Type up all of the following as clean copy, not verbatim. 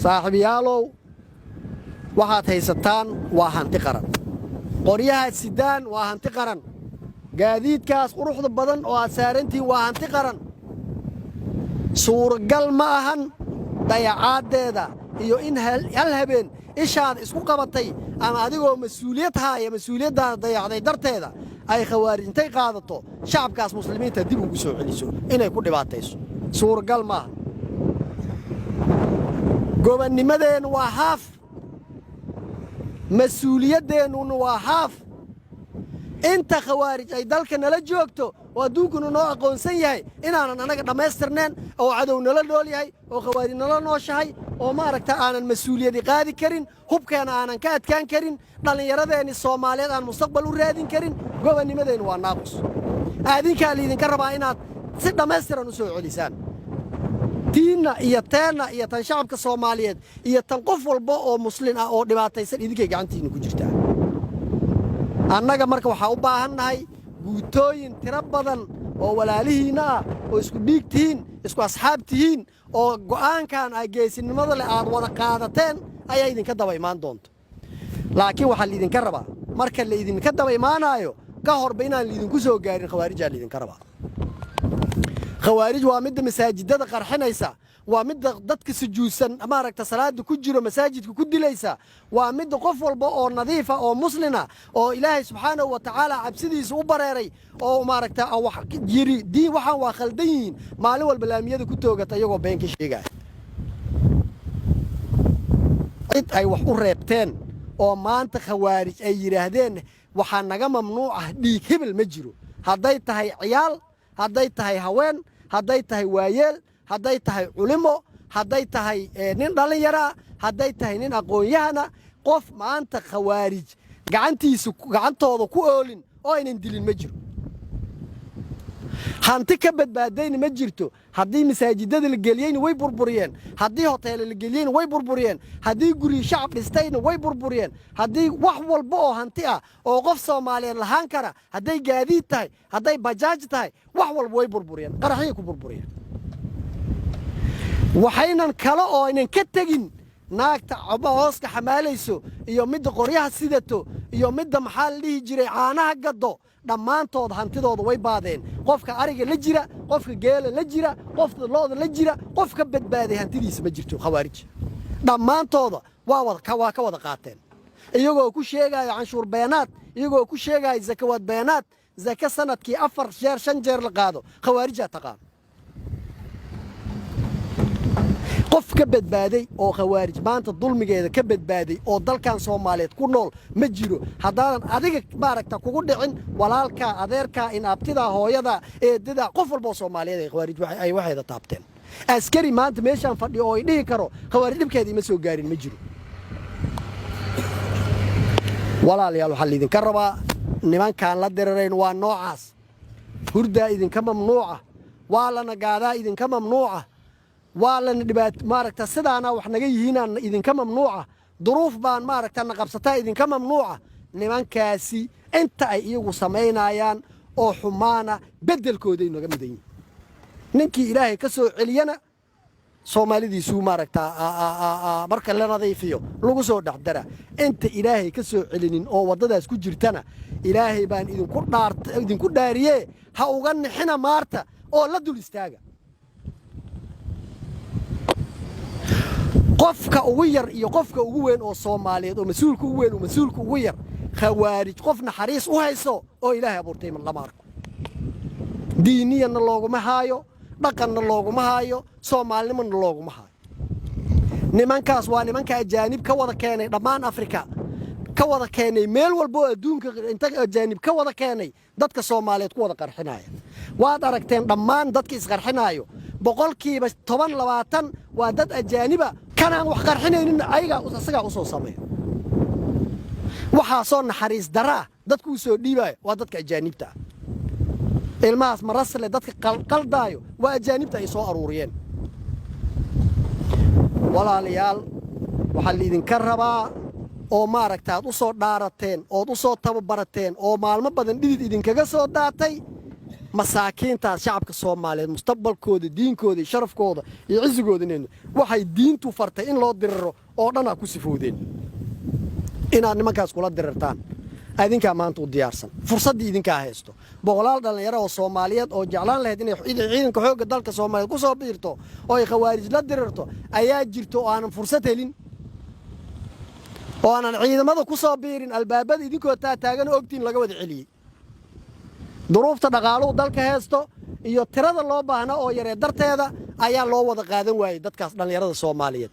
saaxiibayaalow waxaad haysataan waa hanti qaran qoryaha sidaan waa hanti qaran gaadiidkaas quruxda badan oo aad saarantiin waa hanti qaran suuragal ma ahan dayacaadeeda iyo in hal habeen ishaad isku qabatay ama adigoo mas'uuliyad haaya mas'uuliyaddaada dayacday darteeda ay khawaarij intay qaadato shacabkaas muslimiinta dib ugu soo celiso inay ku dhibaatayso suuragal ma ahan gobonnimadeennu waa haaf mas-uuliyaddeennu waa haaf inta khawaarij ay dalka nala joogto oo adduunkuna noo aqoonsan yahay inaanan annaga dhammaystirnayn oo cadow nala nool yahay oo khawaarij nala nooshahay oo maaragta aanan mas-uuliyadi qaadi karin hubkeena aanan ka adkaan karin dhallinyaradeenni soomaaliyeed aan mustaqbal u raadin karin gobonnimadeennu waa naaqus aadinkaa liidinka rabaa inaad si dhammaystiran u soo celisaan tiinna iyo teenna iyo tan shacabka soomaaliyeed iyo tan qof walba oo muslin ah oo dhibaataysan idinkay gacantiinna ku jirtaa annaga marka waxaa u baahannahay guutooyin tiro badan oo walaalihiinna ah oo isku dhiig tihiin isku asxaab tihiin oo go'aankan ay geesinimada leh aad wada qaadateen ayaa idinka daba imaan doonto laakiin waxaa liidinka rabaa marka la idinka daba imaanaayo ka horba inaan liidinku soo gaarin khawaarijaa liidinka rabaa khawaarij waa midda masaajidada qarxinaysa waa midda dadka sujuudsan maaragta salaada ku jiro masaajidka ku dilaysa waa midda qof walba oo nadiifa oo muslina oo ilaahay subxaanahu wa tacaala cabsidiisa u bareeray oo maaragta yiri diin waxaan waa khaldan yihiin maalin walba laamiyada ku toogata iyagoo been ka sheegaya cid ay wax u reebteen oo maanta khawaarij ay yidhaahdeen waxaa naga mamnuuc ah dhiig hebel ma jiro hadday tahay ciyaal hadday tahay haween hadday tahay waayeel hadday tahay culimo hadday tahay nin dhallinyara hadday tahay nin aqoon-yahana qof maanta khawaarij gacantooda ku oolin oo aynan dilin ma jiro hanti ka badbaadayna ma jirto haddii masaajidada la geliyeyna way burburiyeen haddii hoteele la geliyeyna way burburiyeen haddii guryi shacab dhistayna way burburiyeen haddii wax walba oo hanti ah oo qof soomaaliyeed lahaan kara hadday gaadiid tahay hadday bajaaj tahay wax walba way burburiyeen qaraxyay ku burburiyeen waxaynan kale oo aynan ka tegin naagta hooska xamaalayso iyo midda qoryaha sidato iyo midda maxaa la dhihi jiray caanaha gaddo dhammaantood hantidooda way baadeen qofka ariga la jira qofka geela la jira qofka looda la jira qofka badbaaday hantidiisa ma jirto khawaarij dhammaantooda waa ka wada qaateen iyagoo ku sheegaya canshuur beenaad iyagoo ku sheegaya zakawaad beenaad zaka sanadkii 4 jeer 5 jeer la qaado khawaarijaa taqaan qof ka badbaaday oo khawaarij maanta dulmigeeda ka badbaaday oo dalkan Soomaaliyeed ku nool ma jiro hadaan adiga maaragta kugu dhicin walaalka adeerka in abtida hooyada eedada qof walba Soomaaliyeed ay khawaarij ay waxayda taabteen askari maanta meeshan fadhiyo oo dhihi karo khawaarij dhibkeedii ma soo gaarin ma jiro walaalayaal waxa idin ka rabaa nimankan la dirareen waa noocaas hurda idin ka mamnuuca waa la nagaadaa idin ka mamnuuca ولا نبات ماركتا سدانا وحنا جيهنا إذن كم ممنوعة ظروف بان ماركتا نقبستا إذن كم ممنوعة نمان كاسي أنت أيقو سمينا يان أو حمانا بدل كودين وجمدين ننكي إلهي كسو علينا صومالي دي سو ماركتا مركا لنا ضيفيو لغو سو دحدرا أنت إلهي كسو علينين أو وضدا اسكو جرتنا إلهي بان إذن كو داريه هاوغن حنا مارتا أو لدو الاستاغا qofka ugu yar iyo qofka ugu weyn oo Soomaaliyeed oo mas'uulka ugu weyn oo mas'uulka ugu yar khawaarij qof naxariis u hayso oo Ilaahay abuurtay man lama arko diiniyana looguma haayo dhaqanna looguma haayo Soomaalinimana looguma haayo nimankaas waa nimanka ajaanib ka wada keenay dhammaan Afrika ka wada keenay meel walba oo adduunka inta ajaanib ka wada keenay dadka Soomaaliyeed ku wada qarxinaya waad aragteen dhammaan dadka isqarxinayo boqolkiiba 10-20 waa dad ajaaniba kanaan wax qarxinaynin ayaga asaga u soo sameeyo waxa soo naxariis daraa dadku soo dhiibay waa dadka ajaanibta ilmaas marasle dadka qaldaayo waa ajaanibta ay soo aruuriyeen walaalayaal waxa la idin ka rabaa oo maaragta u soo dhaarateen oo u soo tababarateen oo maalmo badan dhidid idin kaga soo daatay masaakiinta shacabka Soomaaliyeed mustaqbalkooda diinkooda sharafkooda iyo cizigooda inay waxay diintu fartay in loo diriro oo dhan ku sifoodeen inaad nimankaas kula dirirtaan adinka maanta u diyaarsan fursadii idinka haysto boqolaal dhalinyaro oo Soomaaliyeed oo jeclaan lahayd inay ciidanka xoogga dalka Soomaaliyeed ku soo biirto oo ay khawaarij la dirirto ayaa jirto oo aan fursad helin oo aan ciidamada ku soo biirin albaabada idinkoo taagan ogtiin laga wada celiyay duruufta dhaqaaluhu dalka haysto iyo tirada loo baahna oo yaree darteeda ayaa loo wada qaadan waayay dadkaas dhalinyarada Soomaaliyeed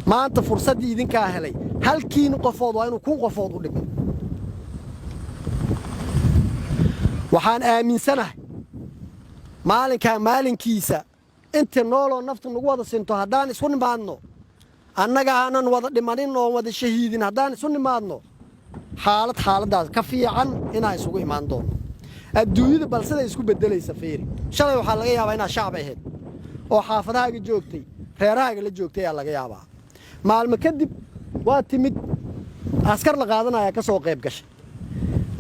maanta fursadii idinka helay halkiin qofood waa inuu ku qofood u dhigmo waxaan aaminsanahay maalinkiisa inta nooloo naftu nagu wada sinto haddaan isu nimaadno annaga aanan wada dhimanin oo wada shahiidin haddaan isu nimaadno xaaladaas ka fiican inaan isugu imaan doono adduunyada bal sida isku bedelaysa fiiri shalay waxaa laga yaabaa inaad shacab ahayd oo xaafadahaaga joogtay reerahaaga la joogtay ayaa laga yaabaa maalmo kadib waa timid askar la qaadanaya ka soo qayb gashay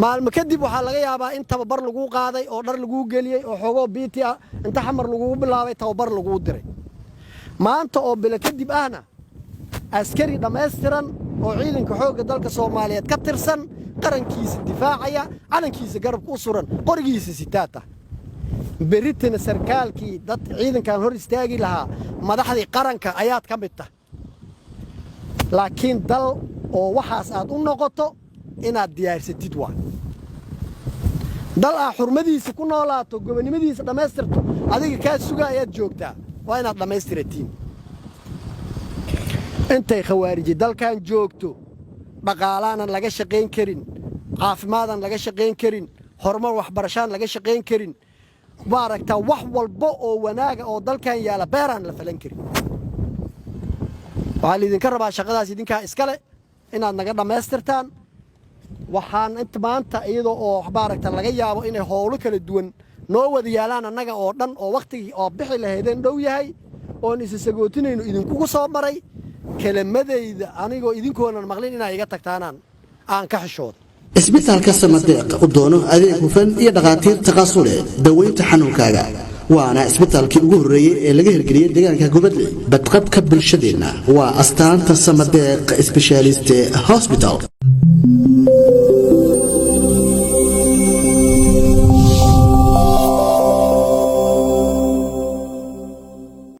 maalmo kadib waxaa laga yaabaa in tababar lagu qaaday oo dhar lagu geliyay oo xogo BT inta xamar lagu bilaabay tababar lagu diray maanta oo bila kadib ahna askari dhameystiran oo ciidanka xoogga dalka Soomaaliyeed ka tirsan qarankiisa difaacaya calankiisa garabka u suran qorigiisa sitaata beritina sarkaalkii dad ciidankan hor istaagi lahaa madaxdii qaranka ayaad ka mid tahay laakiin dal oo waxaas aad u noqoto inaad diyaarsatid waa dal xurmadiisa ku noolaato gobonimadiisa dhameystirto adiga ka sugaa ayaad joogtaa waa inaad dhameystiratiin intay khawaarij dalkan joogto dhaqaalaanan laga shaqeyn karin caafimaadaan laga shaqeyn karin horumar waxbarashaan laga shaqeyn karin baaragta wax walba oo wanaaga oo dalkan yaala beeraan la falan karin waxaa idinka rabaa shaqadaas idinka iskale inaad naga dhameystirtaan waxaan inta maanta iyadoo oo baaragta laga yaabo inay howlo kala duwan noo wada yaalaan annaga oo dhan oo waqtigii oo bixi lahaydeen dhow yahay oon isa sagootinayno idinkugu soo maray kalamadayda anigoo idinkoonan maqlin inay iga tagtaanaan aan ka xishoodo isbitaalka Samadeeq u doono adeeg hufan iyo dhaqaatiir takhasus leh daweynta xanuunkaaga waana isbitaalkii ugu horeeyay ee laga hirgeliyay deegaanka Gubadle badqabka bulshadeena waa astaanta Samadeeq Specialist Hospital